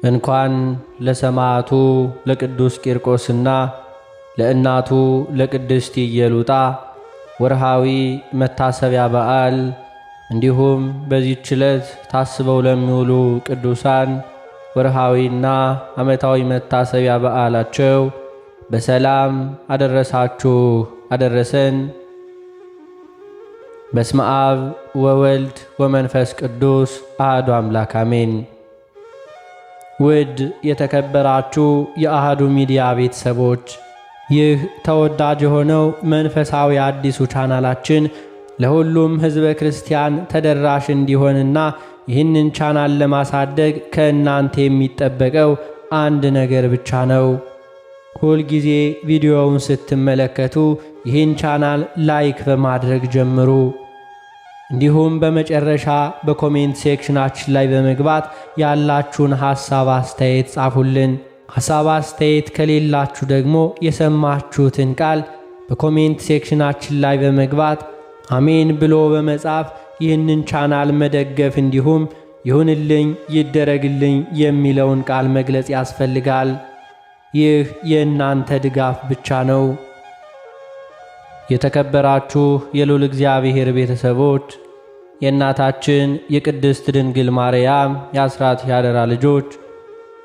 እንኳን ለሰማዕቱ ለቅዱስ ቂርቆስና ለእናቱ ለቅድስት ኢየሉጣ ወርሃዊ መታሰቢያ በዓል እንዲሁም በዚህች ዕለት ታስበው ለሚውሉ ቅዱሳን ወርሃዊና ዓመታዊ መታሰቢያ በዓላቸው በሰላም አደረሳችሁ አደረሰን። በስመ አብ ወወልድ ወመንፈስ ቅዱስ አሐዱ አምላክ አሜን። ውድ የተከበራችሁ የአሐዱ ሚዲያ ቤተሰቦች፣ ይህ ተወዳጅ የሆነው መንፈሳዊ አዲሱ ቻናላችን ለሁሉም ሕዝበ ክርስቲያን ተደራሽ እንዲሆንና ይህንን ቻናል ለማሳደግ ከእናንተ የሚጠበቀው አንድ ነገር ብቻ ነው። ሁል ጊዜ ቪዲዮውን ስትመለከቱ ይህን ቻናል ላይክ በማድረግ ጀምሩ። እንዲሁም በመጨረሻ በኮሜንት ሴክሽናችን ላይ በመግባት ያላችሁን ሐሳብ አስተያየት ጻፉልን። ሐሳብ አስተያየት ከሌላችሁ ደግሞ የሰማችሁትን ቃል በኮሜንት ሴክሽናችን ላይ በመግባት አሜን ብሎ በመጻፍ ይህንን ቻናል መደገፍ እንዲሁም ይሁንልኝ ይደረግልኝ የሚለውን ቃል መግለጽ ያስፈልጋል። ይህ የእናንተ ድጋፍ ብቻ ነው። የተከበራችሁ የልዑል እግዚአብሔር ቤተሰቦች፣ የእናታችን የቅድስት ድንግል ማርያም የአስራት ያደራ ልጆች፣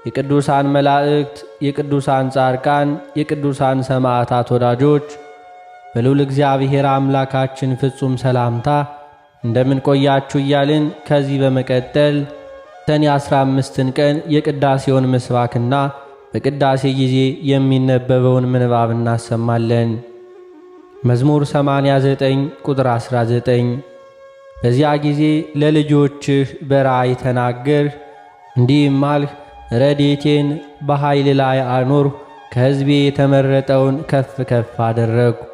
የቅዱሳን መላእክት፣ የቅዱሳን ጻድቃን፣ የቅዱሳን ሰማዕታት ወዳጆች በልዑል እግዚአብሔር አምላካችን ፍጹም ሰላምታ እንደምን ቆያችሁ እያልን ከዚህ በመቀጠል ሰኔ 15ን ቀን የቅዳሴውን ምስባክና በቅዳሴ ጊዜ የሚነበበውን ምንባብ እናሰማለን። መዝሙር 89 ቁጥር 19 በዚያ ጊዜ ለልጆችህ በራእይ ተናገርህ፣ እንዲህም አልህ፣ ረድኤቴን በኃይል ላይ አኖርሁ፣ ከሕዝቤ የተመረጠውን ከፍ ከፍ አደረግሁ።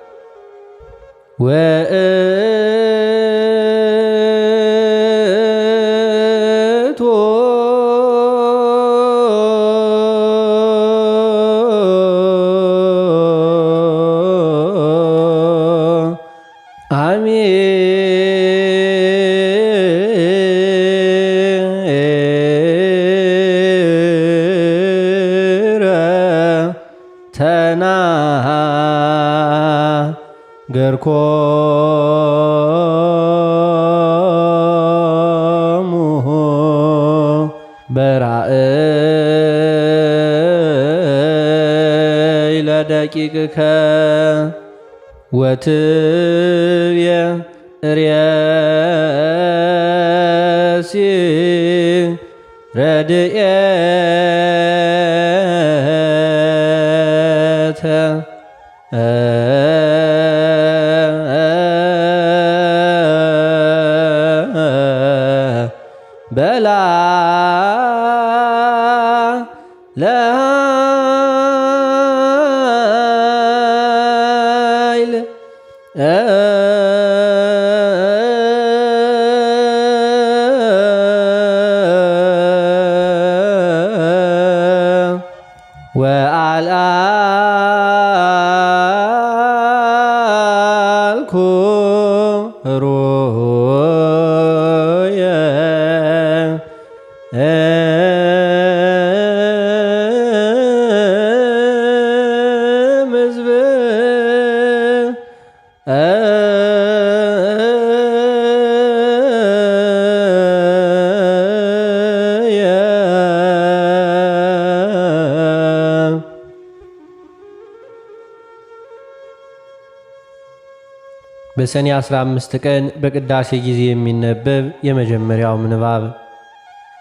ወእቶ ተናገርኮሙ በራእይ ለደቂቅከ ወትብየ ርእሲ ረድኤተ በላ ለኃይል ወአልአልኩ ሩየ ምዝብ በሰኔ 15 ቀን በቅዳሴ ጊዜ የሚነበብ የመጀመሪያው ምንባብ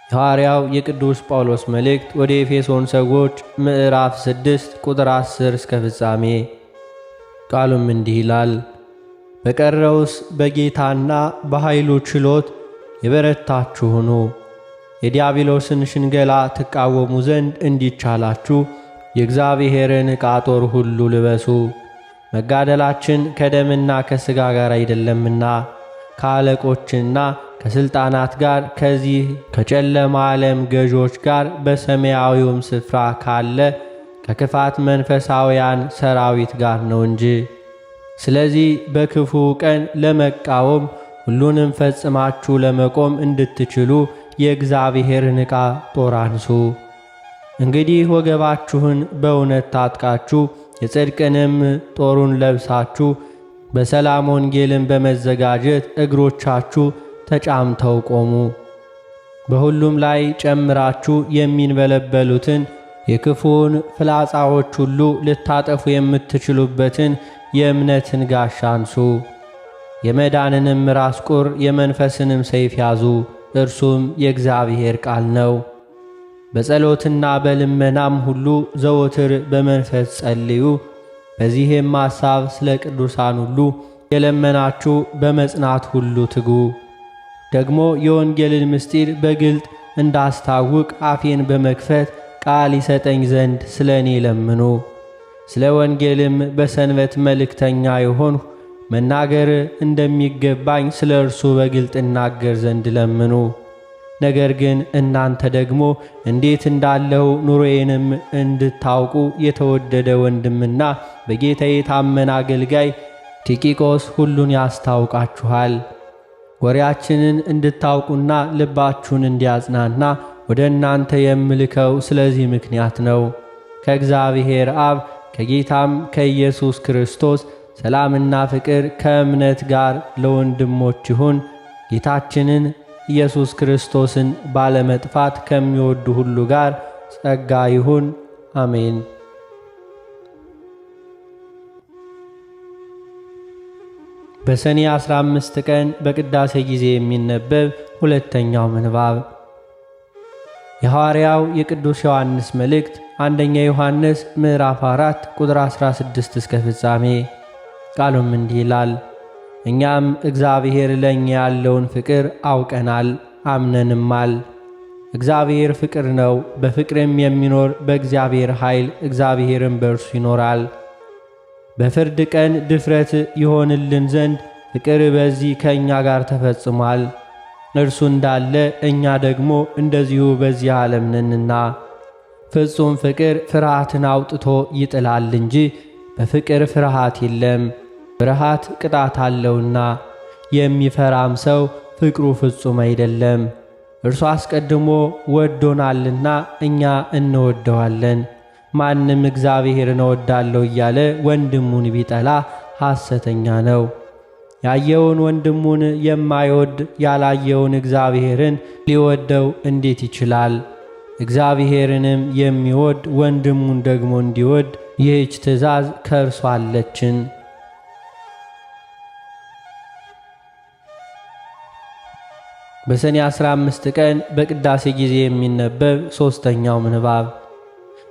የሐዋርያው የቅዱስ ጳውሎስ መልእክት ወደ ኤፌሶን ሰዎች ምዕራፍ 6 ቁጥር 10 እስከ ፍጻሜ። ቃሉም እንዲህ ይላል፣ በቀረውስ በጌታና በኃይሉ ችሎት የበረታችሁ ሁኑ፣ የዲያብሎስን ሽንገላ ትቃወሙ ዘንድ እንዲቻላችሁ የእግዚአብሔርን ዕቃ ጦር ሁሉ ልበሱ። መጋደላችን ከደምና ከሥጋ ጋር አይደለምና ከአለቆችና ከሥልጣናት ጋር ከዚህ ከጨለማ ዓለም ገዦች ጋር በሰማያዊውም ስፍራ ካለ ከክፋት መንፈሳውያን ሰራዊት ጋር ነው እንጂ። ስለዚህ በክፉ ቀን ለመቃወም ሁሉንም ፈጽማችሁ ለመቆም እንድትችሉ የእግዚአብሔርን ዕቃ ጦር አንሱ። እንግዲህ ወገባችሁን በእውነት ታጥቃችሁ የጽድቅንም ጦሩን ለብሳችሁ በሰላም ወንጌልን በመዘጋጀት እግሮቻችሁ ተጫምተው ቆሙ። በሁሉም ላይ ጨምራችሁ የሚንበለበሉትን የክፉውን ፍላጻዎች ሁሉ ልታጠፉ የምትችሉበትን የእምነትን ጋሻ አንሱ። የመዳንንም ራስ ቁር የመንፈስንም ሰይፍ ያዙ፣ እርሱም የእግዚአብሔር ቃል ነው። በጸሎትና በልመናም ሁሉ ዘወትር በመንፈስ ጸልዩ። በዚህም ሐሳብ ስለ ቅዱሳን ሁሉ የለመናችሁ በመጽናት ሁሉ ትጉ። ደግሞ የወንጌልን ምስጢር በግልጥ እንዳስታውቅ አፌን በመክፈት ቃል ይሰጠኝ ዘንድ ስለ እኔ ለምኑ። ስለ ወንጌልም በሰንበት መልእክተኛ የሆንሁ መናገር እንደሚገባኝ ስለ እርሱ በግልጥ እናገር ዘንድ ለምኑ። ነገር ግን እናንተ ደግሞ እንዴት እንዳለው ኑሮዬንም እንድታውቁ የተወደደ ወንድምና በጌታ የታመነ አገልጋይ ቲኪቆስ ሁሉን ያስታውቃችኋል። ወሬያችንን እንድታውቁና ልባችሁን እንዲያጽናና ወደ እናንተ የምልከው ስለዚህ ምክንያት ነው። ከእግዚአብሔር አብ ከጌታም ከኢየሱስ ክርስቶስ ሰላምና ፍቅር ከእምነት ጋር ለወንድሞች ይሁን። ጌታችንን ኢየሱስ ክርስቶስን ባለመጥፋት ከሚወዱ ሁሉ ጋር ጸጋ ይሁን። አሜን። በሰኔ 15 ቀን በቅዳሴ ጊዜ የሚነበብ ሁለተኛው ምንባብ የሐዋርያው የቅዱስ ዮሐንስ መልእክት አንደኛ ዮሐንስ ምዕራፍ 4 ቁጥር 16 እስከ ፍጻሜ። ቃሉም እንዲህ ይላል። እኛም እግዚአብሔር ለእኛ ያለውን ፍቅር አውቀናል አምነንማል። እግዚአብሔር ፍቅር ነው። በፍቅርም የሚኖር በእግዚአብሔር ኃይል እግዚአብሔርም በእርሱ ይኖራል። በፍርድ ቀን ድፍረት ይሆንልን ዘንድ ፍቅር በዚህ ከእኛ ጋር ተፈጽሟል። እርሱ እንዳለ እኛ ደግሞ እንደዚሁ በዚህ ዓለም ነንና። ፍጹም ፍቅር ፍርሃትን አውጥቶ ይጥላል እንጂ በፍቅር ፍርሃት የለም። ፍርሃት ቅጣት አለውና የሚፈራም ሰው ፍቅሩ ፍጹም አይደለም። እርሱ አስቀድሞ ወዶናልና እኛ እንወደዋለን። ማንም እግዚአብሔርን እወዳለሁ እያለ ወንድሙን ቢጠላ ሐሰተኛ ነው። ያየውን ወንድሙን የማይወድ ያላየውን እግዚአብሔርን ሊወደው እንዴት ይችላል? እግዚአብሔርንም የሚወድ ወንድሙን ደግሞ እንዲወድ ይህች ትእዛዝ ከእርሱ አለችን። በሰኔ 15 ቀን በቅዳሴ ጊዜ የሚነበብ ሦስተኛው ምንባብ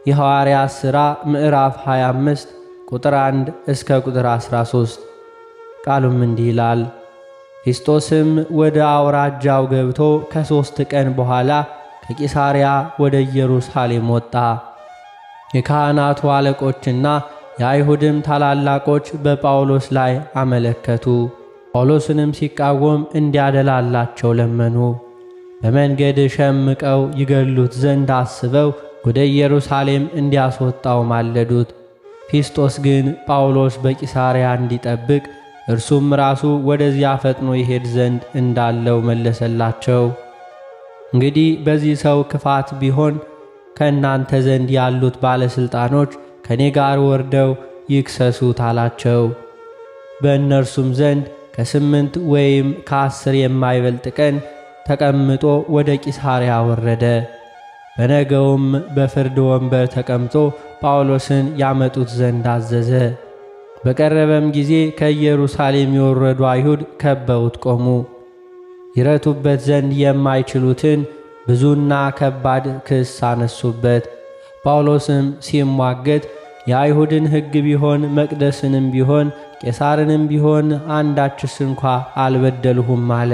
የሐዋርያት ሥራ ምዕራፍ 25 ቁጥር 1 እስከ ቁጥር 13። ቃሉም እንዲህ ይላል። ፊስጦስም ወደ አውራጃው ገብቶ ከ3 ቀን በኋላ ከቂሳርያ ወደ ኢየሩሳሌም ወጣ። የካህናቱ አለቆችና የአይሁድም ታላላቆች በጳውሎስ ላይ አመለከቱ። ጳውሎስንም ሲቃወም እንዲያደላላቸው ለመኑ። በመንገድ ሸምቀው ይገሉት ዘንድ አስበው ወደ ኢየሩሳሌም እንዲያስወጣው ማለዱት። ፊስጦስ ግን ጳውሎስ በቂሳርያ እንዲጠብቅ እርሱም ራሱ ወደዚያ ፈጥኖ ይሄድ ዘንድ እንዳለው መለሰላቸው። እንግዲህ በዚህ ሰው ክፋት ቢሆን ከእናንተ ዘንድ ያሉት ባለሥልጣኖች ከኔ ጋር ወርደው ይክሰሱት አላቸው። በእነርሱም ዘንድ ከ8 ወይም ከ10 የማይበልጥ ቀን ተቀምጦ ወደ ቂሳርያ ወረደ። በነገውም በፍርድ ወንበር ተቀምጦ ጳውሎስን ያመጡት ዘንድ አዘዘ። በቀረበም ጊዜ ከኢየሩሳሌም የወረዱ አይሁድ ከበውት ቆሙ። ይረቱበት ዘንድ የማይችሉትን ብዙና ከባድ ክስ አነሱበት። ጳውሎስም ሲሟገት የአይሁድን ሕግ ቢሆን መቅደስንም ቢሆን ቄሳርንም ቢሆን አንዳችስ እንኳ አልበደልሁም አለ።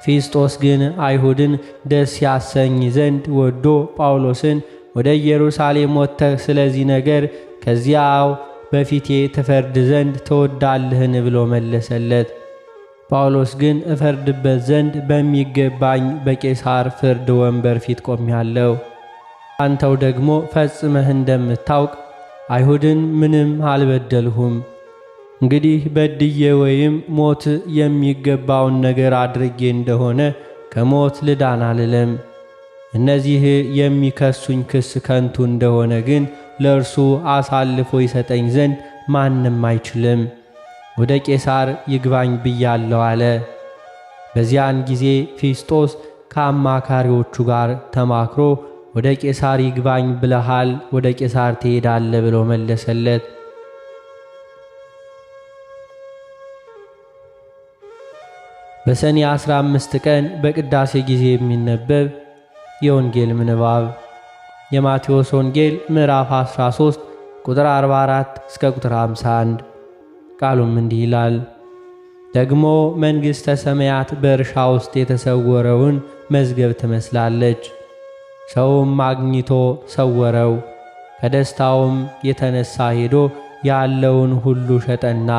ፊስጦስ ግን አይሁድን ደስ ያሰኝ ዘንድ ወዶ ጳውሎስን ወደ ኢየሩሳሌም ወጥተህ ስለዚህ ነገር ከዚያው በፊቴ ትፈርድ ዘንድ ትወዳለህን ብሎ መለሰለት። ጳውሎስ ግን እፈርድበት ዘንድ በሚገባኝ በቄሳር ፍርድ ወንበር ፊት ቆሜአለሁ። አንተው ደግሞ ፈጽመህ እንደምታውቅ አይሁድን ምንም አልበደልሁም። እንግዲህ በድዬ ወይም ሞት የሚገባውን ነገር አድርጌ እንደሆነ ከሞት ልዳን አልልም። እነዚህ የሚከሱኝ ክስ ከንቱ እንደሆነ ግን ለእርሱ አሳልፎ ይሰጠኝ ዘንድ ማንም አይችልም። ወደ ቄሳር ይግባኝ ብያለሁ አለ። በዚያን ጊዜ ፊስጦስ ከአማካሪዎቹ ጋር ተማክሮ ወደ ቄሳር ይግባኝ ብለሃል፣ ወደ ቄሳር ትሄዳለህ ብሎ መለሰለት። በሰኔ 15 ቀን በቅዳሴ ጊዜ የሚነበብ የወንጌል ምንባብ የማቴዎስ ወንጌል ምዕራፍ 13 ቁጥር 44 እስከ ቁጥር 51። ቃሉም እንዲህ ይላል። ደግሞ መንግሥተ ሰማያት በእርሻ ውስጥ የተሰወረውን መዝገብ ትመስላለች። ሰውም አግኝቶ ሰወረው። ከደስታውም የተነሳ ሄዶ ያለውን ሁሉ ሸጠና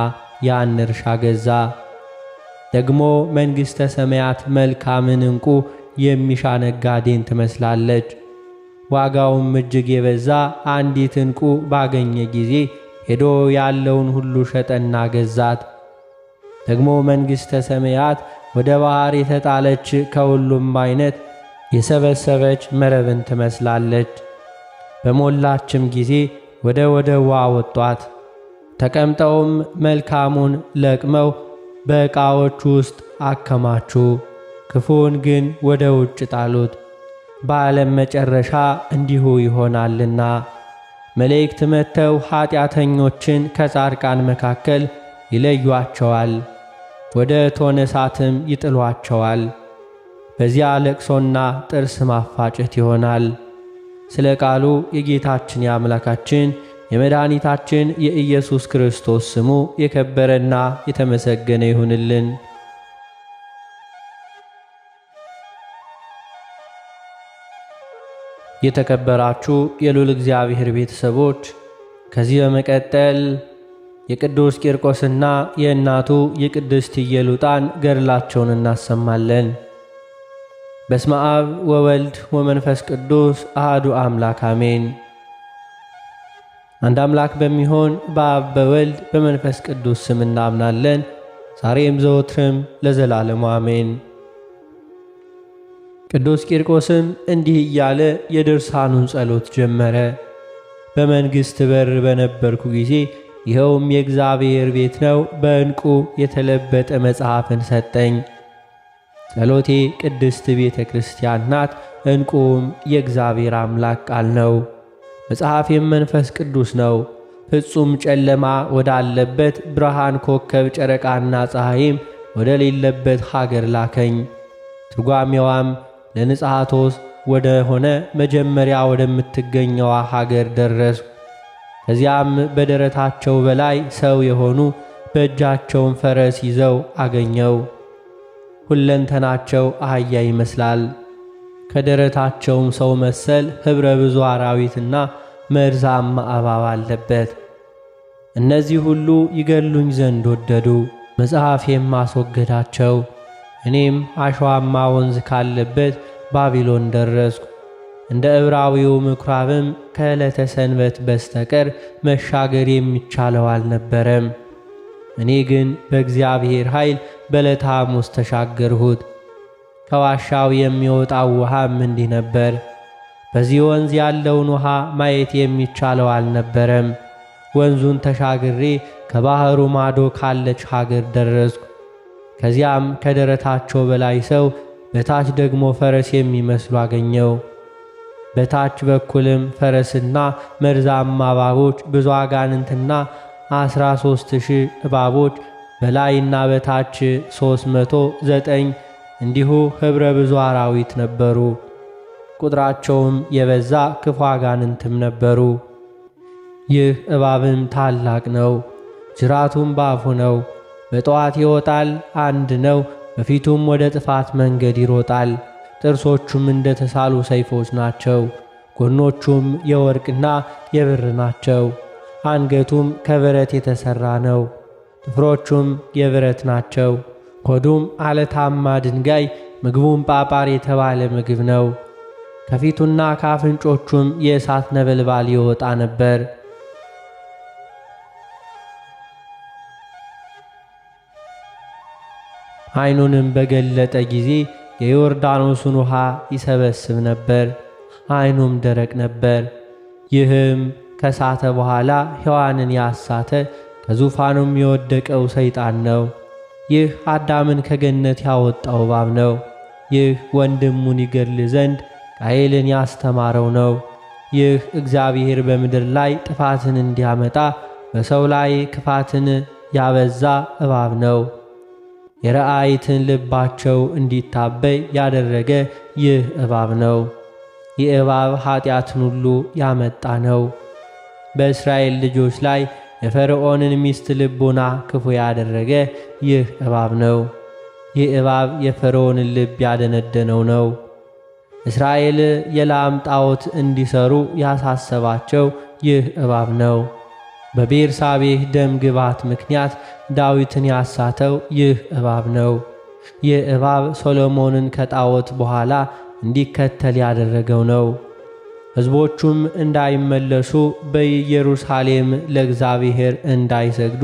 ያን እርሻ ገዛ። ደግሞ መንግሥተ ሰማያት መልካምን ዕንቁ የሚሻ ነጋዴን ትመስላለች። ዋጋውም እጅግ የበዛ አንዲት ዕንቁ ባገኘ ጊዜ ሄዶ ያለውን ሁሉ ሸጠና ገዛት። ደግሞ መንግሥተ ሰማያት ወደ ባሕር የተጣለች ከሁሉም ዓይነት የሰበሰበች መረብን ትመስላለች። በሞላችም ጊዜ ወደ ወደቡ አወጧት። ተቀምጠውም መልካሙን ለቅመው በዕቃዎች ውስጥ አከማቹ፣ ክፉውን ግን ወደ ውጭ ጣሉት። በዓለም መጨረሻ እንዲሁ ይሆናልና መላእክት መጥተው ኀጢአተኞችን ከጻድቃን መካከል ይለዩአቸዋል፣ ወደ እቶነ እሳትም ይጥሏቸዋል። በዚያ ለቅሶና ጥርስ ማፋጨት ይሆናል። ስለ ቃሉ የጌታችን የአምላካችን የመድኃኒታችን የኢየሱስ ክርስቶስ ስሙ የከበረና የተመሰገነ ይሁንልን። የተከበራችሁ የልዑል እግዚአብሔር ቤተሰቦች፣ ከዚህ በመቀጠል የቅዱስ ቂርቆስና የእናቱ የቅድስት ኢየሉጣን ገድላቸውን እናሰማለን። በስመ አብ ወወልድ ወመንፈስ ቅዱስ አሐዱ አምላክ አሜን። አንድ አምላክ በሚሆን በአብ በወልድ በመንፈስ ቅዱስ ስም እናምናለን፣ ዛሬም ዘወትርም ለዘላለሙ አሜን። ቅዱስ ቂርቆስም እንዲህ እያለ የድርሳኑን ጸሎት ጀመረ። በመንግሥት በር በነበርኩ ጊዜ ይኸውም የእግዚአብሔር ቤት ነው፣ በዕንቁ የተለበጠ መጽሐፍን ሰጠኝ። ጸሎቴ ቅድስት ቤተ ክርስቲያን ናት፣ ዕንቁም የእግዚአብሔር አምላክ ቃል ነው። መጽሐፌም መንፈስ ቅዱስ ነው። ፍጹም ጨለማ ወዳለበት ብርሃን ኮከብ ጨረቃና ፀሐይም ወደ ሌለበት ሀገር ላከኝ። ትርጓሜዋም ለንጽሐቶስ ወደ ሆነ መጀመሪያ ወደምትገኘዋ ሀገር ደረስኩ። ከዚያም በደረታቸው በላይ ሰው የሆኑ በእጃቸውም ፈረስ ይዘው አገኘው። ሁለንተናቸው አህያ ይመስላል። ከደረታቸውም ሰው መሰል ኅብረ ብዙ አራዊትና መርዛማ እባብ አለበት። እነዚህ ሁሉ ይገሉኝ ዘንድ ወደዱ። መጽሐፌም አስወገዳቸው። እኔም አሸዋማ ወንዝ ካለበት ባቢሎን ደረስኩ። እንደ ዕብራዊው ምኵራብም ከዕለተ ሰንበት በስተቀር መሻገር የሚቻለው አልነበረም። እኔ ግን በእግዚአብሔር ኃይል በዕለተ ሐሙስ ተሻገርሁት። ከዋሻው የሚወጣው ውሃም እንዲህ ነበር። በዚህ ወንዝ ያለውን ውሃ ማየት የሚቻለው አልነበረም። ወንዙን ተሻግሬ ከባሕሩ ማዶ ካለች ሀገር ደረስኩ። ከዚያም ከደረታቸው በላይ ሰው፣ በታች ደግሞ ፈረስ የሚመስሉ አገኘው። በታች በኩልም ፈረስና መርዛማ እባቦች፣ ብዙ አጋንንትና 13,000 እባቦች፣ በላይና በታች 309 እንዲሁ ኅብረ ብዙ አራዊት ነበሩ። ቁጥራቸውም የበዛ ክፉ አጋንንትም ነበሩ። ይህ እባብም ታላቅ ነው፣ ጅራቱም በአፉ ነው። በጠዋት ይወጣል፣ አንድ ነው፣ በፊቱም ወደ ጥፋት መንገድ ይሮጣል። ጥርሶቹም እንደ ተሳሉ ሰይፎች ናቸው። ጎኖቹም የወርቅና የብር ናቸው። አንገቱም ከብረት የተሠራ ነው። ጥፍሮቹም የብረት ናቸው። ሆዱም አለታማ ድንጋይ፣ ምግቡም ጳጳር የተባለ ምግብ ነው። ከፊቱና ከአፍንጮቹም የእሳት ነበልባል ይወጣ ነበር። ዓይኑንም በገለጠ ጊዜ የዮርዳኖስን ውሃ ይሰበስብ ነበር። ዓይኑም ደረቅ ነበር። ይህም ከሳተ በኋላ ሔዋንን ያሳተ ከዙፋኑም የወደቀው ሰይጣን ነው። ይህ አዳምን ከገነት ያወጣው እባብ ነው። ይህ ወንድሙን ይገድል ዘንድ ቃየልን ያስተማረው ነው። ይህ እግዚአብሔር በምድር ላይ ጥፋትን እንዲያመጣ በሰው ላይ ክፋትን ያበዛ እባብ ነው። የረአይትን ልባቸው እንዲታበይ ያደረገ ይህ እባብ ነው። ይህ እባብ ኀጢአትን ሁሉ ያመጣ ነው። በእስራኤል ልጆች ላይ የፈርዖንን ሚስት ልቦና ክፉ ያደረገ ይህ እባብ ነው። ይህ እባብ የፈርዖንን ልብ ያደነደነው ነው። እስራኤል የላም ጣዖት እንዲሰሩ ያሳሰባቸው ይህ እባብ ነው። በቤርሳቤህ ደም ግባት ምክንያት ዳዊትን ያሳተው ይህ እባብ ነው። ይህ እባብ ሶሎሞንን ከጣዖት በኋላ እንዲከተል ያደረገው ነው። ሕዝቦቹም እንዳይመለሱ በኢየሩሳሌም ለእግዚአብሔር እንዳይሰግዱ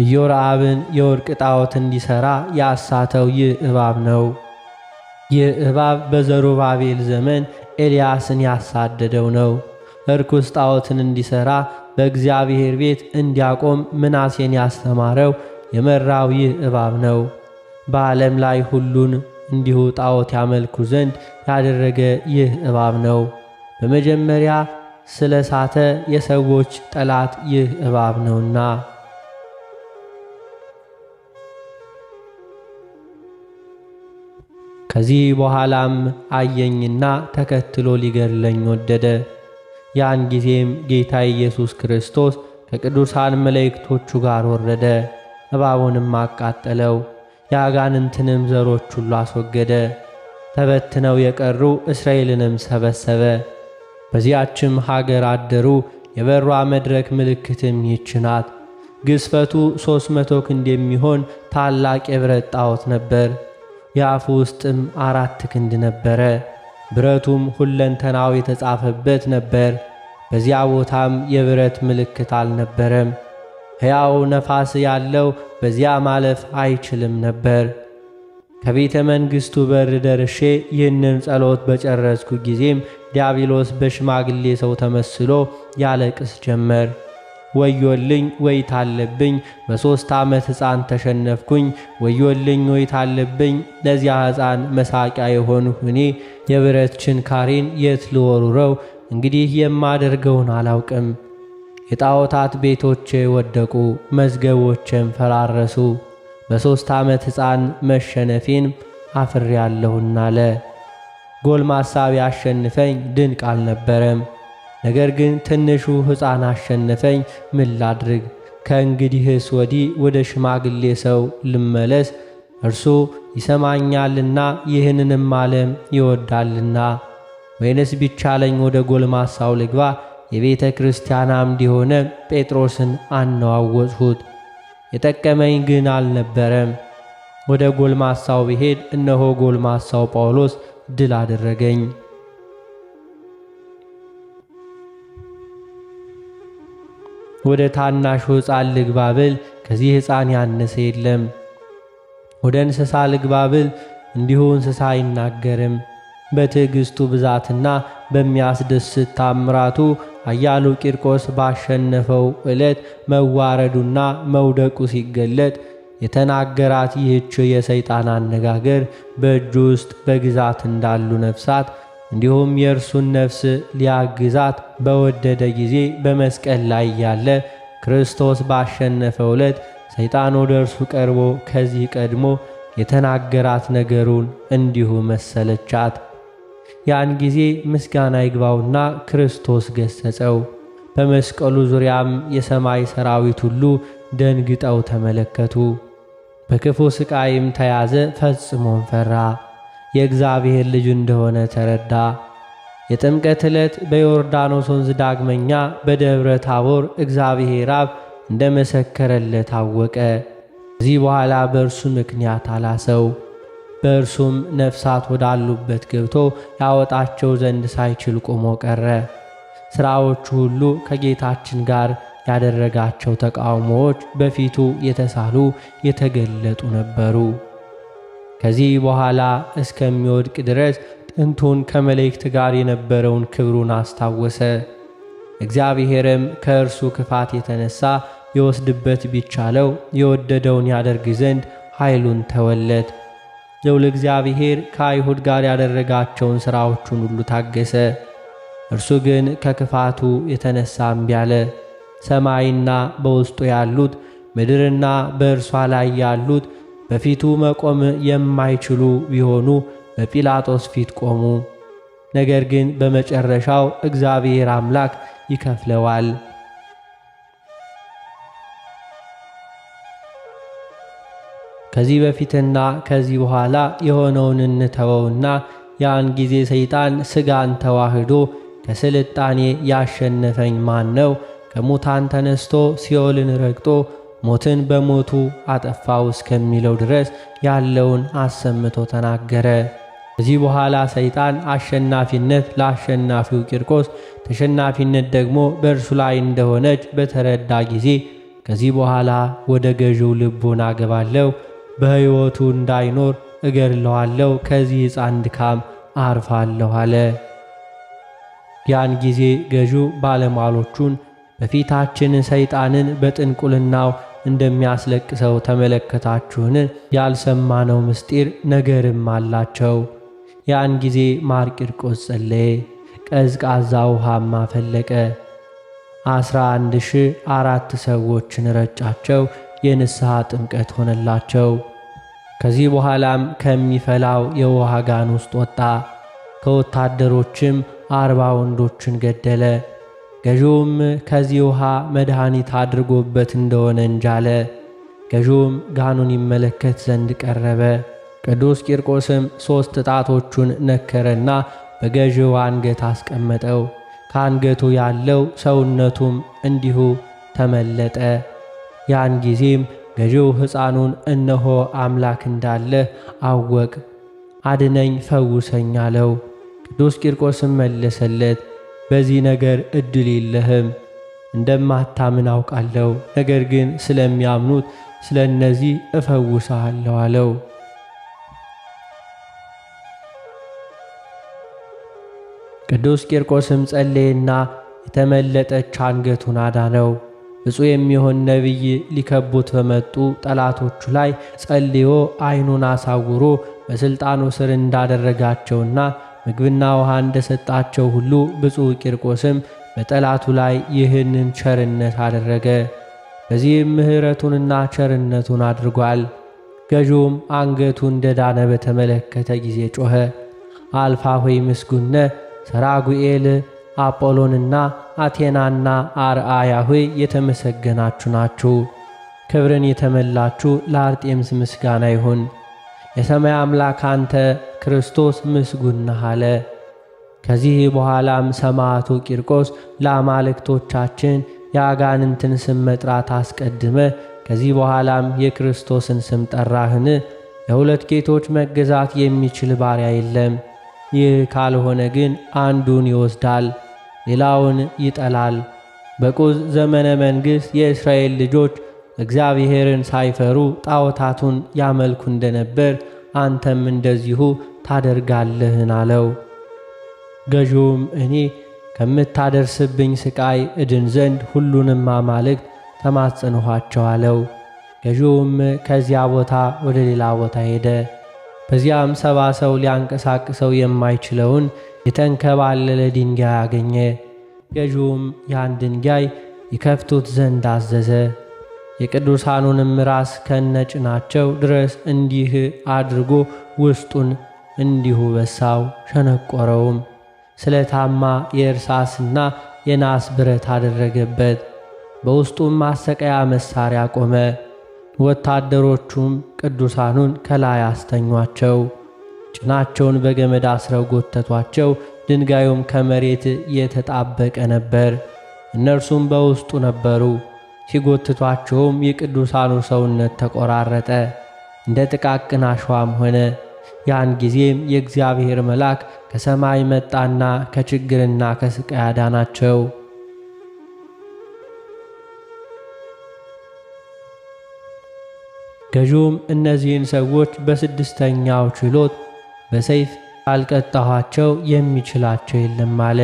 ኢዮርብዓምን የወርቅ ጣዖት እንዲሠራ ያሳተው ይህ እባብ ነው። ይህ እባብ በዘሩባቤል ዘመን ኤልያስን ያሳደደው ነው። ርኩስ ጣዖትን እንዲሠራ በእግዚአብሔር ቤት እንዲያቆም ምናሴን ያስተማረው የመራው ይህ እባብ ነው። በዓለም ላይ ሁሉን እንዲሁ ጣዖት ያመልኩ ዘንድ ያደረገ ይህ እባብ ነው። በመጀመሪያ ስለ ሳተ የሰዎች ጠላት ይህ እባብ ነውና። ከዚህ በኋላም አየኝና ተከትሎ ሊገድለኝ ወደደ። ያን ጊዜም ጌታ ኢየሱስ ክርስቶስ ከቅዱሳን መላእክቶቹ ጋር ወረደ፣ እባቡንም አቃጠለው፣ የአጋንንትንም ዘሮች ሁሉ አስወገደ። ተበትነው የቀሩ እስራኤልንም ሰበሰበ። በዚያችም ሀገር አደሩ። የበሯ መድረክ ምልክትም ይህች ናት። ግዝፈቱ 300 ክንድ የሚሆን ታላቅ የብረት ጣዖት ነበር። የአፉ ውስጥም 4 ክንድ ነበረ። ብረቱም ሁለንተናው የተጻፈበት ነበር። በዚያ ቦታም የብረት ምልክት አልነበረም። ሕያው ነፋስ ያለው በዚያ ማለፍ አይችልም ነበር። ከቤተ መንግሥቱ በር ደርሼ ይህንን ጸሎት በጨረስኩ ጊዜም ዲያብሎስ በሽማግሌ ሰው ተመስሎ ያለቅስ ጀመር። ወዮልኝ ወይታለብኝ፣ በ3 ዓመት ሕፃን ተሸነፍኩኝ። ወዮልኝ ወይታለብኝ፣ ለዚያ ሕፃን መሳቂያ የሆንሁ እኔ የብረት ችንካሬን የት ልወሩረው? እንግዲህ የማደርገውን አላውቅም። የጣዖታት ቤቶቼ ወደቁ፣ መዝገቦቼም ፈራረሱ። በ3 ዓመት ሕፃን መሸነፌን አፍሬአለሁና አለ። ጎልማሳ ቢያሸንፈኝ ድንቅ አልነበረም። ነገር ግን ትንሹ ሕፃን አሸነፈኝ። ምን ላድርግ? ከእንግዲህስ ወዲህ ወደ ሽማግሌ ሰው ልመለስ? እርሱ ይሰማኛልና ይህንንም ዓለም ይወዳልና። ወይንስ ቢቻለኝ ወደ ጎልማሳው ልግባ? የቤተ ክርስቲያን አምድ የሆነ ጴጥሮስን አነዋወጽሁት፣ የጠቀመኝ ግን አልነበረም። ወደ ጎልማሳው ብሄድ እነሆ ጎልማሳው ጳውሎስ ድል አደረገኝ። ወደ ታናሹ ሕፃን ልግባ ብል ከዚህ ሕፃን ያነሰ የለም። ወደ እንስሳ ልግባ ብል እንዲሁ እንስሳ አይናገርም። በትዕግሥቱ ብዛትና በሚያስደስት ታምራቱ ኃያሉ ቂርቆስ ባሸነፈው ዕለት መዋረዱና መውደቁ ሲገለጥ የተናገራት ይህች የሰይጣን አነጋገር በእጁ ውስጥ በግዛት እንዳሉ ነፍሳት እንዲሁም የእርሱን ነፍስ ሊያግዛት በወደደ ጊዜ በመስቀል ላይ ያለ ክርስቶስ ባሸነፈው ዕለት ሰይጣን ወደ እርሱ ቀርቦ ከዚህ ቀድሞ የተናገራት ነገሩን እንዲሁ መሰለቻት። ያን ጊዜ ምስጋና ይግባውና ክርስቶስ ገሠጸው። በመስቀሉ ዙሪያም የሰማይ ሰራዊት ሁሉ ደንግጠው ተመለከቱ። በክፉ ሥቃይም ተያዘ፣ ፈጽሞም ፈራ። የእግዚአብሔር ልጅ እንደሆነ ተረዳ። የጥምቀት ዕለት በዮርዳኖስ ወንዝ ዳግመኛ በደብረ ታቦር እግዚአብሔር አብ እንደ መሰከረለት አወቀ። ከዚህ በኋላ በእርሱ ምክንያት አላሰው። በእርሱም ነፍሳት ወዳሉበት ገብቶ ያወጣቸው ዘንድ ሳይችል ቆሞ ቀረ። ሥራዎቹ ሁሉ ከጌታችን ጋር ያደረጋቸው ተቃውሞዎች በፊቱ የተሳሉ የተገለጡ ነበሩ። ከዚህ በኋላ እስከሚወድቅ ድረስ ጥንቱን ከመላእክት ጋር የነበረውን ክብሩን አስታወሰ። እግዚአብሔርም ከእርሱ ክፋት የተነሳ የወስድበት ቢቻለው የወደደውን ያደርግ ዘንድ ኃይሉን ተወለት። ልዑል እግዚአብሔር ከአይሁድ ጋር ያደረጋቸውን ሥራዎቹን ሁሉ ታገሰ። እርሱ ግን ከክፋቱ የተነሳ እምቢ አለ። ሰማይና በውስጡ ያሉት ምድርና በእርሷ ላይ ያሉት በፊቱ መቆም የማይችሉ ቢሆኑ በጲላጦስ ፊት ቆሙ። ነገር ግን በመጨረሻው እግዚአብሔር አምላክ ይከፍለዋል። ከዚህ በፊትና ከዚህ በኋላ የሆነውን እንተወውና ያን ጊዜ ሰይጣን ሥጋን ተዋህዶ ከስልጣኔ ያሸነፈኝ ማን ነው? ከሙታን ተነስቶ ሲኦልን ረግጦ ሞትን በሞቱ አጠፋው እስከሚለው ድረስ ያለውን አሰምቶ ተናገረ። ከዚህ በኋላ ሰይጣን አሸናፊነት ለአሸናፊው ቂርቆስ፣ ተሸናፊነት ደግሞ በእርሱ ላይ እንደሆነች በተረዳ ጊዜ ከዚህ በኋላ ወደ ገዢው ልቡን አገባለሁ፣ በሕይወቱ እንዳይኖር እገድለዋለሁ፣ ከዚህ ሕፃን ድካም አርፋለሁ አለ። ያን ጊዜ ገዢው ባለሟሎቹን በፊታችን ሰይጣንን በጥንቁልናው እንደሚያስለቅሰው ተመለከታችሁን? ያልሰማነው ምስጢር ነገርም አላቸው። ያን ጊዜ ማር ቂርቆስ ጸለየ፣ ቀዝቃዛ ውሃም አፈለቀ። 11,004 ሰዎችን ረጫቸው፣ የንስሐ ጥምቀት ሆነላቸው። ከዚህ በኋላም ከሚፈላው የውሃ ጋን ውስጥ ወጣ። ከወታደሮችም 40 ወንዶችን ገደለ። ገዢውም ከዚህ ውሃ መድኃኒት አድርጎበት እንደሆነ እንጃለ። ገዢውም ጋኑን ይመለከት ዘንድ ቀረበ። ቅዱስ ቂርቆስም 3 ጣቶቹን ነከረና በገዢው አንገት አስቀመጠው። ከአንገቱ ያለው ሰውነቱም እንዲሁ ተመለጠ። ያን ጊዜም ገዢው ሕፃኑን እነሆ አምላክ እንዳለህ አወቅ፣ አድነኝ፣ ፈውሰኝ አለው። ቅዱስ ቂርቆስም መለሰለት፣ በዚህ ነገር ዕድል የለህም፣ እንደማታምን አውቃለሁ። ነገር ግን ስለሚያምኑት ስለ እነዚህ እፈውስሃለሁ አለው። ቅዱስ ቂርቆስም ጸለየና የተመለጠች አንገቱን አዳነው። ብፁዕ የሚሆን ነቢይ ሊከቡት በመጡ ጠላቶቹ ላይ ጸልዮ ዓይኑን አሳውሮ በሥልጣኑ ሥር እንዳደረጋቸውና ምግብና ውሃ እንደሰጣቸው ሁሉ ብፁዕ ቂርቆስም በጠላቱ ላይ ይህንን ቸርነት አደረገ። በዚህም ምሕረቱንና ቸርነቱን አድርጓል። ገዢውም አንገቱ እንደዳነ በተመለከተ ጊዜ ጮኸ፣ አልፋ ሆይ ምስጉነ ሰራጉኤል፣ አጶሎንና አቴናና አርአያ ሆይ የተመሰገናችሁ ናችሁ። ክብርን የተመላችሁ ለአርጤምስ ምስጋና ይሁን። የሰማይ አምላክ አንተ ክርስቶስ ምስጉን ነህ አለ። ከዚህ በኋላም ሰማዕቱ ቂርቆስ ለአማልክቶቻችን የአጋንንትን ስም መጥራት አስቀድመ ከዚህ በኋላም የክርስቶስን ስም ጠራህን? ለሁለት ጌቶች መገዛት የሚችል ባሪያ የለም። ይህ ካልሆነ ግን አንዱን ይወስዳል፣ ሌላውን ይጠላል። በቁዝ ዘመነ መንግሥት የእስራኤል ልጆች እግዚአብሔርን ሳይፈሩ ጣዖታቱን ያመልኩ እንደነበር አንተም እንደዚሁ ታደርጋለህን አለው። ገዢውም እኔ ከምታደርስብኝ ሥቃይ እድን ዘንድ ሁሉንም አማልክት ተማጸንኋቸው አለው። ገዢውም ከዚያ ቦታ ወደ ሌላ ቦታ ሄደ። በዚያም 70 ሰው ሊያንቀሳቅሰው የማይችለውን የተንከባለለ ድንጋይ አገኘ። ገዢውም ያን ድንጋይ ይከፍቱት ዘንድ አዘዘ። የቅዱሳኑንም ራስ ከነጭናቸው ድረስ እንዲህ አድርጎ ውስጡን እንዲሁ በሳው፣ ሸነቆረውም። ስለታማ የእርሳስና የናስ ብረት አደረገበት። በውስጡም ማሰቀያ መሳሪያ ቆመ። ወታደሮቹም ቅዱሳኑን ከላይ አስተኟቸው። ጭናቸውን በገመድ አስረው ጎተቷቸው። ድንጋዩም ከመሬት የተጣበቀ ነበር። እነርሱም በውስጡ ነበሩ። ሲጎትቷቸውም የቅዱሳኑ ሰውነት ተቆራረጠ፣ እንደ ጥቃቅን አሸዋም ሆነ። ያን ጊዜም የእግዚአብሔር መልአክ ከሰማይ መጣና ከችግርና ከስቃይ አዳናቸው። ገዢውም እነዚህን ሰዎች በስድስተኛው ችሎት በሰይፍ ካልቀጣኋቸው የሚችላቸው የለም አለ።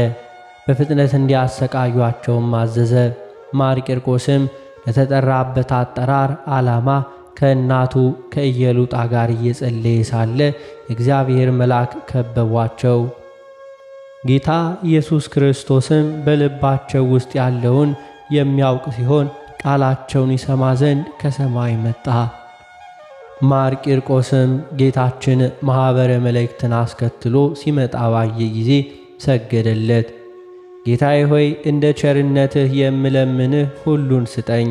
በፍጥነት እንዲያሰቃዩአቸውም አዘዘ። ማር ቂርቆስም ለተጠራበት አጠራር ዓላማ ከእናቱ ከኢየሉጣ ጋር እየጸለየ ሳለ የእግዚአብሔር መልአክ ከበቧቸው። ጌታ ኢየሱስ ክርስቶስም በልባቸው ውስጥ ያለውን የሚያውቅ ሲሆን ቃላቸውን ይሰማ ዘንድ ከሰማይ መጣ። ማር ቂርቆስም ጌታችን ማኅበረ መላእክትን አስከትሎ ሲመጣ ባየ ጊዜ ሰገደለት። ጌታዬ ሆይ እንደ ቸርነትህ የምለምንህ ሁሉን ስጠኝ፣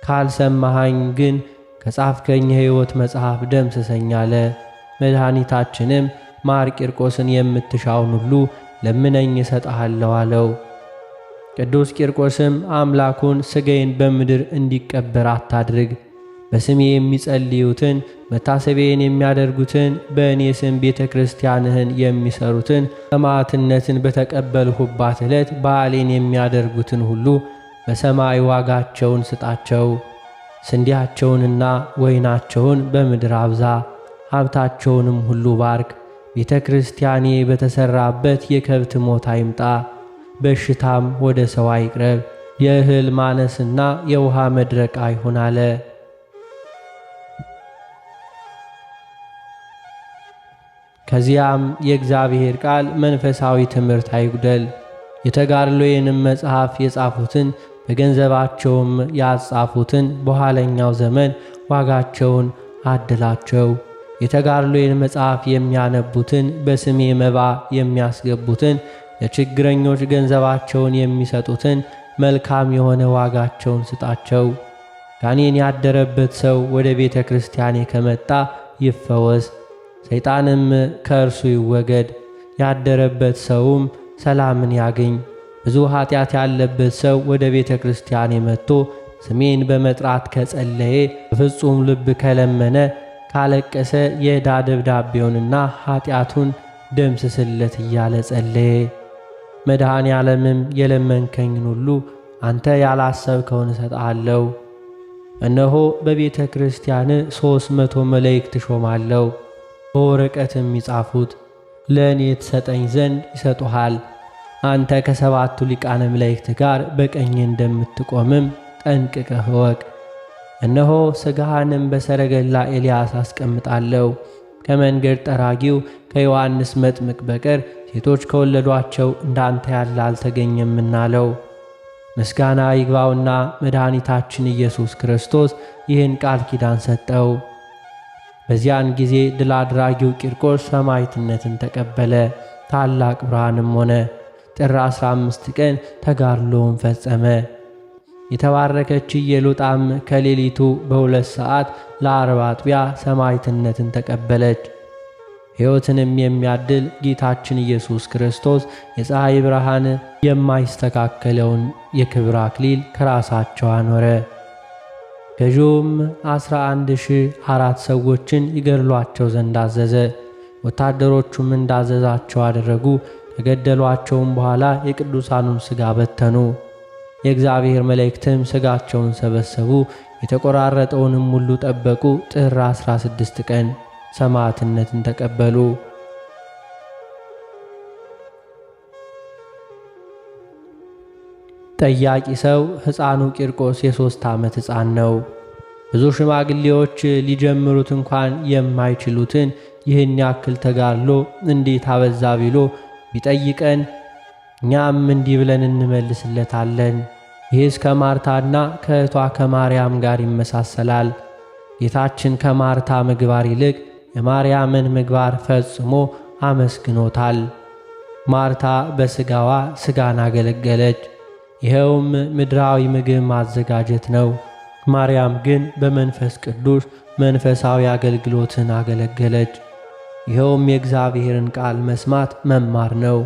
ካልሰማሃኝ ግን ከጻፍከኝ የሕይወት መጽሐፍ ደምስሰኝ አለ። መድኃኒታችንም ማር ቂርቆስን የምትሻውን ሁሉ ለምነኝ እሰጥሃለሁ አለው። ቅዱስ ቂርቆስም አምላኩን ሥጋዬን በምድር እንዲቀበር አታድርግ፣ በስሜ የሚጸልዩትን መታሰቢያን የሚያደርጉትን በእኔ ስም ቤተ ክርስቲያንህን የሚሰሩትን ሰማዕትነትን በተቀበልሁባት ዕለት በዓሌን የሚያደርጉትን ሁሉ በሰማይ ዋጋቸውን ስጣቸው። ስንዴያቸውንና ወይናቸውን በምድር አብዛ፣ ሀብታቸውንም ሁሉ ባርክ። ቤተ ክርስቲያኔ በተሠራበት የከብት ሞት አይምጣ፣ በሽታም ወደ ሰው አይቅረብ፣ የእህል ማነስና የውሃ መድረቅ አይሁን አለ። ከዚያም የእግዚአብሔር ቃል መንፈሳዊ ትምህርት አይጉደል፣ የተጋድሎዬንም መጽሐፍ የጻፉትን በገንዘባቸውም ያጻፉትን በኋለኛው ዘመን ዋጋቸውን አድላቸው። የተጋድሎዬን መጽሐፍ የሚያነቡትን በስሜ መባ የሚያስገቡትን ለችግረኞች ገንዘባቸውን የሚሰጡትን መልካም የሆነ ዋጋቸውን ስጣቸው። ጋኔን ያደረበት ሰው ወደ ቤተ ክርስቲያኔ ከመጣ ይፈወስ፣ ሰይጣንም ከእርሱ ይወገድ። ያደረበት ሰውም ሰላምን ያገኝ። ብዙ ኃጢአት ያለበት ሰው ወደ ቤተ ክርስቲያኔ መጥቶ ስሜን በመጥራት ከጸለየ፣ በፍጹም ልብ ከለመነ፣ ካለቀሰ የዕዳ ደብዳቤውንና ኃጢአቱን ደምስስለት እያለ ጸለየ። መድኃኔ ዓለምም የለመንከኝን ሁሉ አንተ ያላሰብከውን እሰጥሃለሁ። እነሆ በቤተ ክርስቲያን 300 መላእክት ሾማለሁ፣ በወረቀትም ይጻፉት፣ ለእኔ ትሰጠኝ ዘንድ ይሰጡሃል። አንተ ከሰባቱ ሊቃነ መላእክት ጋር በቀኝ እንደምትቆምም ጠንቅቀህ እወቅ። እነሆ ሥጋህንም በሰረገላ ኤልያስ አስቀምጣለሁ። ከመንገድ ጠራጊው ከዮሐንስ መጥምቅ በቀር ሴቶች ከወለዷቸው እንዳንተ ያለ አልተገኘምና አለው። ምስጋና ይግባውና መድኃኒታችን ኢየሱስ ክርስቶስ ይህን ቃል ኪዳን ሰጠው። በዚያን ጊዜ ድል አድራጊው ቂርቆስ ሰማዕትነትን ተቀበለ፣ ታላቅ ብርሃንም ሆነ። ጥር 15 ቀን ተጋድሎውን ፈጸመ። የተባረከች ኢየሉጣም ከሌሊቱ በ2 ሰዓት ለ40 አጥቢያ ሰማዕትነትን ተቀበለች። ሕይወትንም የሚያድል ጌታችን ኢየሱስ ክርስቶስ የፀሐይ ብርሃን የማይስተካከለውን የክብር አክሊል ከራሳቸው አኖረ። ገዢውም 11,004 ሰዎችን ይገድሏቸው ዘንድ አዘዘ። ወታደሮቹም እንዳዘዛቸው አደረጉ። ከገደሏቸውም በኋላ የቅዱሳኑን ሥጋ በተኑ። የእግዚአብሔር መላእክትም ሥጋቸውን ሰበሰቡ፣ የተቆራረጠውንም ሁሉ ጠበቁ። ጥር 16 ቀን ሰማዕትነትን ተቀበሉ። ጠያቂ ሰው ሕፃኑ ቂርቆስ የ3 ዓመት ሕፃን ነው። ብዙ ሽማግሌዎች ሊጀምሩት እንኳን የማይችሉትን ይህን ያክል ተጋድሎ እንዴት አበዛ ቢሎ ቢጠይቀን እኛም እንዲህ ብለን እንመልስለታለን። ይህስ ከማርታና ከእህቷ ከማርያም ጋር ይመሳሰላል። ጌታችን ከማርታ ምግባር ይልቅ የማርያምን ምግባር ፈጽሞ አመስግኖታል። ማርታ በሥጋዋ ሥጋን አገለገለች፣ ይኸውም ምድራዊ ምግብ ማዘጋጀት ነው። ማርያም ግን በመንፈስ ቅዱስ መንፈሳዊ አገልግሎትን አገለገለች፣ ይኸውም የእግዚአብሔርን ቃል መስማት መማር ነው።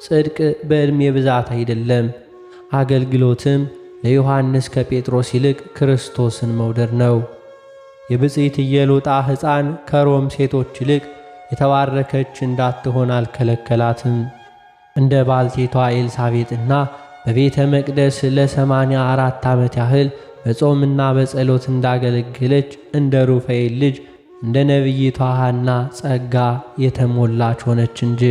ጽድቅ በዕድሜ ብዛት አይደለም፣ አገልግሎትም ለዮሐንስ ከጴጥሮስ ይልቅ ክርስቶስን መውደድ ነው። የብፅዕት ኢየሉጣ ሕፃን ከሮም ሴቶች ይልቅ የተባረከች እንዳትሆን አልከለከላትም። እንደ ባልቴቷ ኤልሳቤጥና በቤተ መቅደስ ለ84 ዓመት ያህል በጾምና በጸሎት እንዳገለገለች እንደ ሩፋኤል ልጅ እንደ ነቢይቷ ሐና ጸጋ የተሞላች ሆነች እንጂ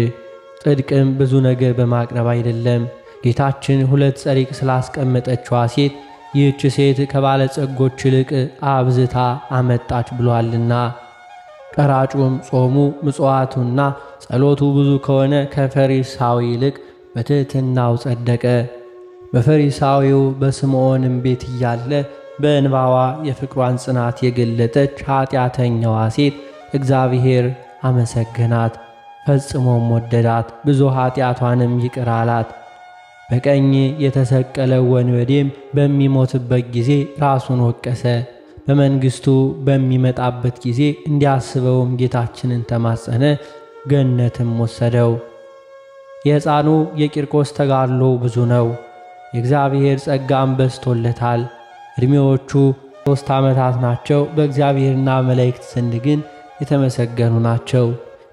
ጽድቅም ብዙ ነገር በማቅረብ አይደለም። ጌታችን ሁለት ጸሪቅ ስላስቀመጠችዋ ሴት ይህች ሴት ከባለጸጎች ይልቅ አብዝታ አመጣች ብሏልና። ቀራጩም ጾሙ ምጽዋቱና ጸሎቱ ብዙ ከሆነ ከፈሪሳዊ ይልቅ በትሕትናው ጸደቀ። በፈሪሳዊው በስምዖንም ቤት እያለ በእንባዋ የፍቅሯን ጽናት የገለጠች ኃጢአተኛዋ ሴት እግዚአብሔር አመሰገናት፣ ፈጽሞም ወደዳት፣ ብዙ ኃጢአቷንም ይቅር አላት። በቀኝ የተሰቀለው ወንበዴም በሚሞትበት ጊዜ ራሱን ወቀሰ። በመንግሥቱ በሚመጣበት ጊዜ እንዲያስበውም ጌታችንን ተማጸነ፣ ገነትም ወሰደው። የሕፃኑ የቂርቆስ ተጋድሎ ብዙ ነው። የእግዚአብሔር ጸጋም በዝቶለታል። ዕድሜዎቹ 3 ዓመታት ናቸው። በእግዚአብሔርና መላእክት ዘንድ ግን የተመሰገኑ ናቸው፣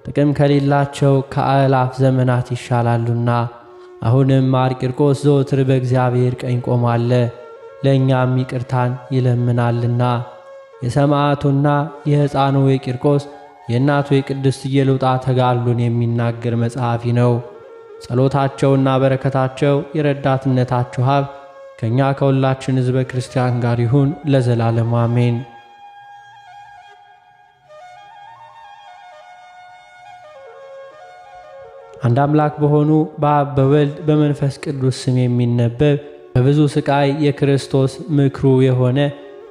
ጥቅም ከሌላቸው ከአእላፍ ዘመናት ይሻላሉና። አሁንም ማር ቂርቆስ ዘወትር በእግዚአብሔር ቀኝ ቆሟል፣ ለእኛም ይቅርታን ይለምናልና። የሰማዕቱና የሕፃኑ የቂርቆስ የእናቱ የቅድስት ኢየሉጣ ተጋድሎን የሚናገር መጽሐፊ ነው። ጸሎታቸውና በረከታቸው የረዳትነታቸው ሀብት ከእኛ ከሁላችን ሕዝበ ክርስቲያን ጋር ይሁን ለዘላለሙ አሜን። አንድ አምላክ በሆኑ በአብ በወልድ በመንፈስ ቅዱስ ስም የሚነበብ በብዙ ሥቃይ የክርስቶስ ምክሩ የሆነ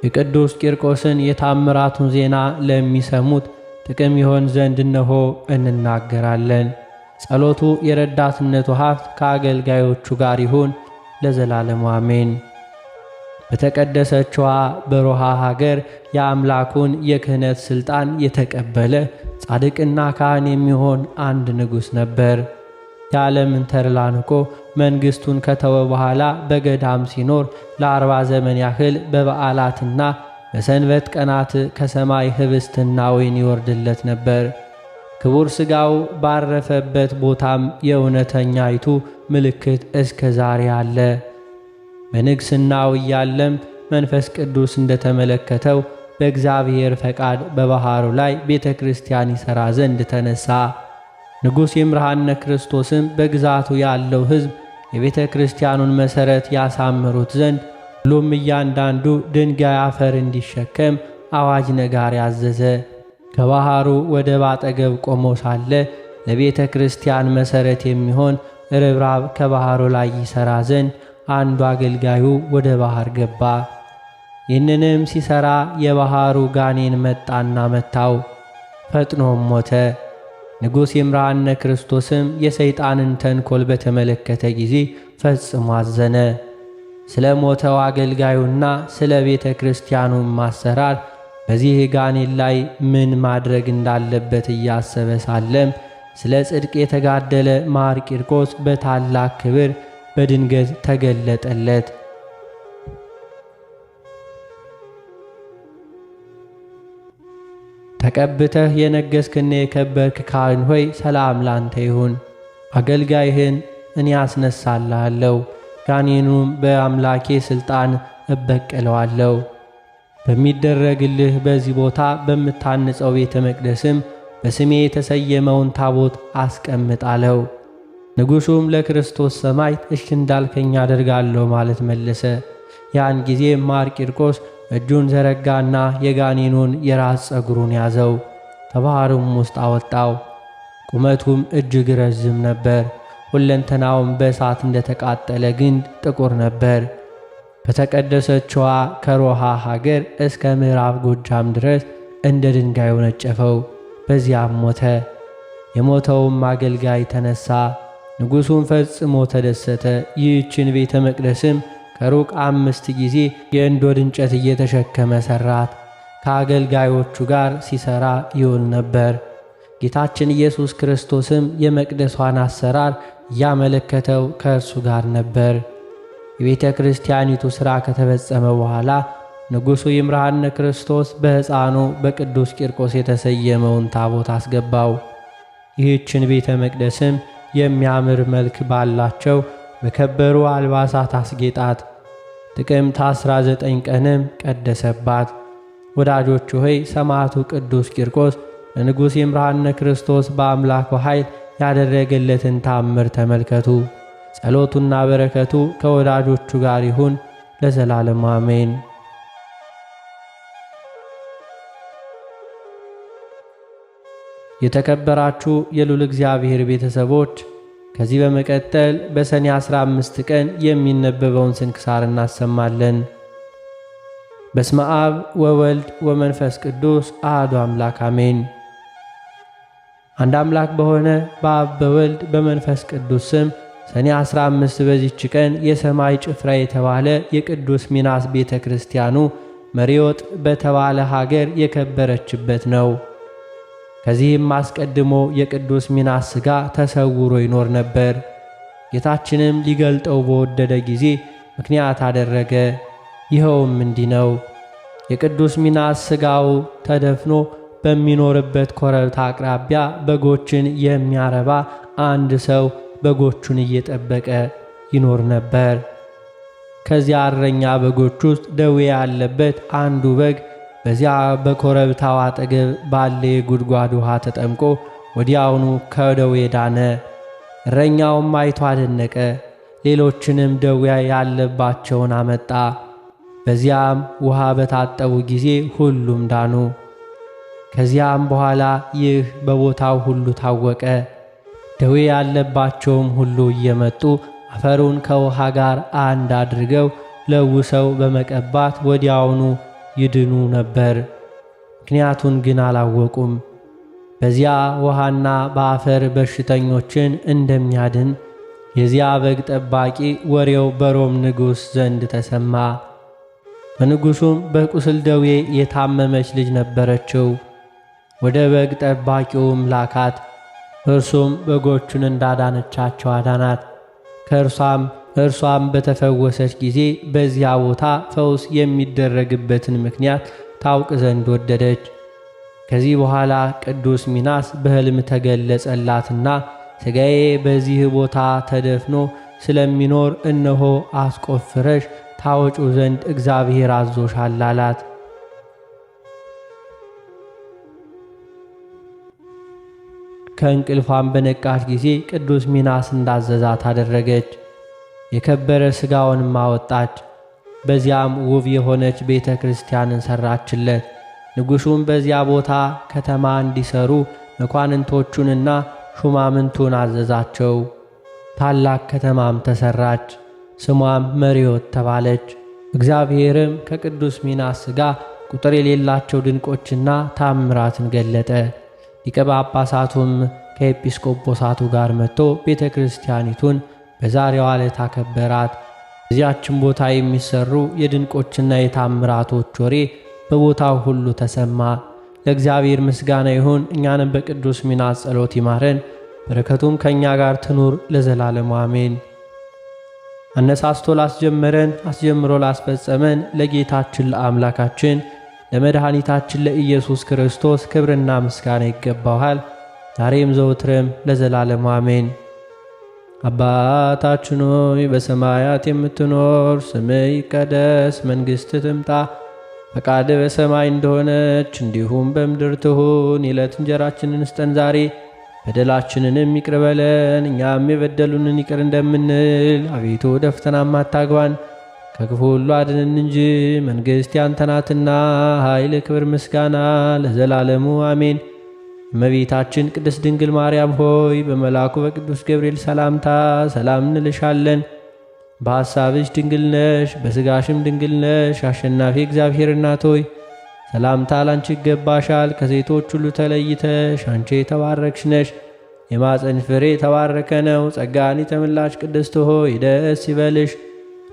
የቅዱስ ቂርቆስን የታምራቱን ዜና ለሚሰሙት ጥቅም ይሆን ዘንድ እነሆ እንናገራለን። ጸሎቱ የረዳትነቱ ሀብት ከአገልጋዮቹ ጋር ይሁን ለዘላለሙ አሜን። በተቀደሰችዋ በሮሃ ሀገር የአምላኩን የክህነት ሥልጣን የተቀበለ ጻድቅና ካህን የሚሆን አንድ ንጉሥ ነበር። የዓለምን ተድላ ንቆ መንግሥቱን ከተወ በኋላ በገዳም ሲኖር ለ40 ዘመን ያህል በበዓላትና በሰንበት ቀናት ከሰማይ ኅብስትና ወይን ይወርድለት ነበር። ክቡር ሥጋው ባረፈበት ቦታም የእውነተኛይቱ ምልክት እስከ ዛሬ አለ። በንግሥናው እያለም መንፈስ ቅዱስ እንደተመለከተው በእግዚአብሔር ፈቃድ በባሕሩ ላይ ቤተ ክርስቲያን ይሠራ ዘንድ ተነሣ። ንጉሥ ይምርሃነ ክርስቶስም በግዛቱ ያለው ሕዝብ የቤተ ክርስቲያኑን መሠረት ያሳምሩት ዘንድ ሁሉም እያንዳንዱ ድንጋይ አፈር እንዲሸከም አዋጅ ነጋሪ አዘዘ። ከባሕሩ ወደብ አጠገብ ቆሞ ሳለ ለቤተ ክርስቲያን መሠረት የሚሆን ርብራብ ከባሕሩ ላይ ይሠራ ዘንድ አንዱ አገልጋዩ ወደ ባሕር ገባ። ይህንንም ሲሠራ የባሕሩ ጋኔን መጣና መታው፣ ፈጥኖም ሞተ። ንጉሥ ይምርሃነ ክርስቶስም የሰይጣንን ተንኰል በተመለከተ ጊዜ ፈጽሞ አዘነ። ስለ ሞተው አገልጋዩና ስለ ቤተ ክርስቲያኑም ማሰራር በዚህ ጋኔን ላይ ምን ማድረግ እንዳለበት እያሰበ ሳለም ስለ ጽድቅ የተጋደለ ማር ቂርቆስ በታላቅ ክብር በድንገት ተገለጠለት። ተቀብተህ የነገሥክና የከበርክ ካህን ሆይ ሰላም ላንተ ይሁን። አገልጋይህን እኔ አስነሳልሃለሁ፣ ጋኔኑም በአምላኬ ሥልጣን እበቀለዋለሁ። በሚደረግልህ በዚህ ቦታ በምታንጸው ቤተ መቅደስም በስሜ የተሰየመውን ታቦት አስቀምጥ አለው። ንጉሡም ለክርስቶስ ሰማዕት እሺ እንዳልከኝ አደርጋለሁ ማለት መለሰ። ያን ጊዜ ማር ቂርቆስ እጁን ዘረጋና የጋኔኑን የራስ ፀጉሩን ያዘው፣ ከባሕሩም ውስጥ አወጣው። ቁመቱም እጅግ ረዝም ነበር። ሁለንተናውም በእሳት እንደተቃጠለ ግንድ ጥቁር ነበር። በተቀደሰችዋ ከሮሃ ሀገር እስከ ምዕራብ ጎጃም ድረስ እንደ ድንጋይ ወነጨፈው፣ በዚያም ሞተ። የሞተውም አገልጋይ ተነሣ፣ ንጉሡም ፈጽሞ ተደሰተ። ይህችን ቤተ መቅደስም ከሩቅ 5 ጊዜ የእንዶድ እንጨት እየተሸከመ ሠራት። ከአገልጋዮቹ ጋር ሲሠራ ይውል ነበር። ጌታችን ኢየሱስ ክርስቶስም የመቅደሷን አሰራር እያመለከተው ከእርሱ ጋር ነበር። የቤተ ክርስቲያኒቱ ሥራ ከተፈጸመ በኋላ ንጉሡ ይምርሃነ ክርስቶስ በሕፃኑ በቅዱስ ቂርቆስ የተሰየመውን ታቦት አስገባው። ይህችን ቤተ መቅደስም የሚያምር መልክ ባላቸው በከበሩ አልባሳት አስጌጣት። ጥቅምት 19 ቀንም ቀደሰባት። ወዳጆቹ ሆይ ሰማዕቱ ቅዱስ ቂርቆስ ለንጉሥ ይምርሃነ ክርስቶስ በአምላኩ ኃይል ያደረገለትን ታምር ተመልከቱ። ጸሎቱና በረከቱ ከወዳጆቹ ጋር ይሁን ለዘላለሙ አሜን። የተከበራችሁ የልዑል እግዚአብሔር ቤተሰቦች ከዚህ በመቀጠል በሰኔ 15 ቀን የሚነበበውን ስንክሳር እናሰማለን። በስመ አብ ወወልድ ወመንፈስ ቅዱስ አሐዱ አምላክ አሜን። አንድ አምላክ በሆነ በአብ በወልድ በመንፈስ ቅዱስ ስም ሰኔ 15 በዚች ቀን የሰማይ ጭፍራ የተባለ የቅዱስ ሚናስ ቤተ ክርስቲያኑ መሪዮጥ በተባለ ሀገር የከበረችበት ነው። ከዚህም አስቀድሞ የቅዱስ ሚናስ ሥጋ ተሰውሮ ይኖር ነበር። ጌታችንም ሊገልጠው በወደደ ጊዜ ምክንያት አደረገ። ይኸውም እንዲህ ነው። የቅዱስ ሚናስ ሥጋው ተደፍኖ በሚኖርበት ኮረብታ አቅራቢያ በጎችን የሚያረባ አንድ ሰው በጎቹን እየጠበቀ ይኖር ነበር። ከዚያ እረኛ በጎች ውስጥ ደዌ ያለበት አንዱ በግ በዚያ በኮረብታው አጠገብ ባለ የጉድጓድ ውሃ ተጠምቆ ወዲያውኑ ከደዌ ዳነ። እረኛውም አይቶ አደነቀ። ሌሎችንም ደዌ ያለባቸውን አመጣ። በዚያም ውሃ በታጠቡ ጊዜ ሁሉም ዳኑ። ከዚያም በኋላ ይህ በቦታው ሁሉ ታወቀ። ደዌ ያለባቸውም ሁሉ እየመጡ አፈሩን ከውሃ ጋር አንድ አድርገው ለውሰው በመቀባት ወዲያውኑ ይድኑ ነበር። ምክንያቱን ግን አላወቁም። በዚያ ውሃና በአፈር በሽተኞችን እንደሚያድን የዚያ በግ ጠባቂ ወሬው በሮም ንጉሥ ዘንድ ተሰማ። በንጉሡም በቁስል ደዌ የታመመች ልጅ ነበረችው። ወደ በግ ጠባቂውም ላካት። እርሱም በጎቹን እንዳዳነቻቸው አዳናት። እርሷም በተፈወሰች ጊዜ በዚያ ቦታ ፈውስ የሚደረግበትን ምክንያት ታውቅ ዘንድ ወደደች። ከዚህ በኋላ ቅዱስ ሚናስ በሕልም ተገለጸላትና ሥጋዬ በዚህ ቦታ ተደፍኖ ስለሚኖር እነሆ አስቆፍረሽ ታወጩ ዘንድ እግዚአብሔር አዞሻል አላት። ከእንቅልፏም በነቃች ጊዜ ቅዱስ ሚናስ እንዳዘዛት አደረገች። የከበረ ሥጋውንም አወጣች። በዚያም ውብ የሆነች ቤተ ክርስቲያንን ሠራችለት። ንጉሡም በዚያ ቦታ ከተማ እንዲሠሩ መኳንንቶቹንና ሹማምንቱን አዘዛቸው። ታላቅ ከተማም ተሠራች። ስሟም መሪዮጥ ተባለች። እግዚአብሔርም ከቅዱስ ሚናስ ሥጋ ቁጥር የሌላቸው ድንቆችና ታምራትን ገለጠ። ሊቀ ጳጳሳቱም ከኤጲስቆጶሳቱ ጋር መጥቶ ቤተ ክርስቲያኒቱን በዛሬዋ ዕለት አከበራት። በዚያችን ቦታ የሚሰሩ የድንቆችና የታምራቶች ወሬ በቦታው ሁሉ ተሰማ። ለእግዚአብሔር ምስጋና ይሁን። እኛንም በቅዱስ ሚናስ ጸሎት ይማረን፣ በረከቱም ከእኛ ጋር ትኑር ለዘላለሙ አሜን። አነሳስቶ ላስጀመረን አስጀምሮ ላስፈጸመን ለጌታችን ለአምላካችን ለመድኃኒታችን ለኢየሱስ ክርስቶስ ክብርና ምስጋና ይገባዋል፣ ዛሬም ዘውትርም ለዘላለሙ አሜን። አባታችን ሆይ በሰማያት የምትኖር፣ ስምህ ይቀደስ፣ መንግሥትህ ትምጣ፣ ፈቃድህ በሰማይ እንደሆነች እንዲሁም በምድር ትሁን። የዕለት እንጀራችንን ስጠን ዛሬ፣ በደላችንንም ይቅር በለን እኛም የበደሉንን ይቅር እንደምንል። አቤቱ ወደ ፈተናም አታግባን ከክፉ ሁሉ አድነን እንጂ መንግሥት ያንተ ናትና፣ ኃይል፣ ክብር፣ ምስጋና ለዘላለሙ አሜን። እመቤታችን ቅድስት ድንግል ማርያም ሆይ በመልአኩ በቅዱስ ገብርኤል ሰላምታ ሰላም እንልሻለን። በሐሳብሽ ድንግል ነሽ፣ በሥጋሽም ድንግል ነሽ። አሸናፊ እግዚአብሔር እናት ሆይ ሰላምታ ላንቺ ይገባሻል። ከሴቶች ሁሉ ተለይተሽ አንቺ የተባረክሽ ነሽ፣ የማፀንሽ ፍሬ የተባረከ ነው። ጸጋን የተመላሽ ቅድስት ሆይ ደስ ይበልሽ፣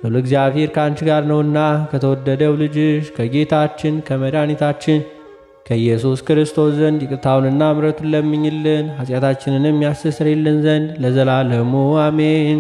ሁሉ እግዚአብሔር ከአንቺ ጋር ነውና ከተወደደው ልጅሽ ከጌታችን ከመድኃኒታችን ከኢየሱስ ክርስቶስ ዘንድ ይቅርታውንና ምሕረቱን ለምኝልን ኃጢአታችንንም ያስተሰርይልን ዘንድ ለዘላለሙ አሜን።